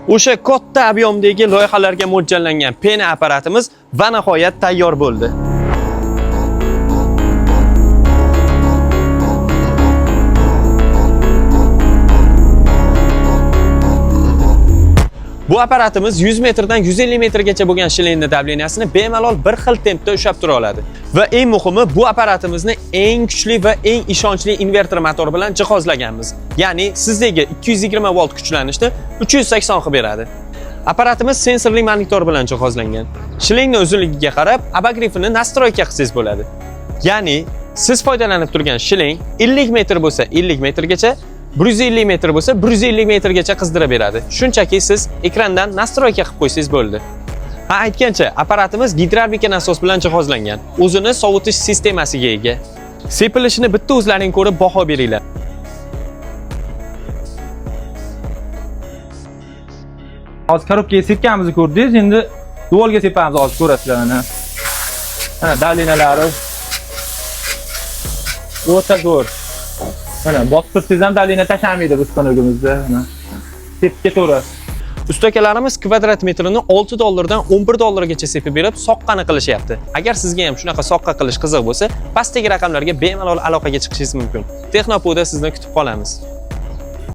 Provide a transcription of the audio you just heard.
O'sha katta ob'yomdagi loyihalarga mo'ljallangan pena apparatimiz va nihoyat tayyor bo'ldi. Bu apparatimiz 100 metrdan 150 metrgacha bo'lgan shilingni davleniyasini bemalol bir xil tempda ushlab tura oladi. Va eng muhimi, bu apparatimizni eng kuchli va eng ishonchli invertor motor bilan jihozlaganmiz. Ya'ni sizdagi 220 volt kuchlanishni 380 qilib beradi. Apparatimiz sensorli monitor bilan jihozlangan. Shilingni uzunligiga qarab, abogrifini nastroyka qilsangiz bo'ladi. Ya'ni siz foydalanib turgan shiling 50 metr bo'lsa 50 metrgacha, 150 metr bo'lsa 150 metrgacha qizdirib beradi. Shunchaki siz ekrandan nastroyka qilib qo'ysangiz bo'ldi. Ha, aytgancha, apparatimiz gidravlika nasos bilan jihozlangan. O'zini sovutish sistemasiga ega. Sepilishini bitta o'zlaring ko'rib baho beringlar. Hozir korobkaga sepganimizni ko'rdingiz, endi duolga sepamiz, hozir ko'rasizlar mana. Mana dalinalari. O'ta zo'r. Mana bostirsangiz ham dalina tashlamaydi biz konogimizda. Mana sepib ketaverasiz. Ustakalarimiz kvadrat metrini $6 dan $11 sepib berib, soqqani qilishyapti. Agar sizga ham shunaqa soqqa qilish qiziq bo'lsa, pastdagi raqamlarga bemalol aloqaga chiqishingiz mumkin. Texnopoda sizni kutib qolamiz.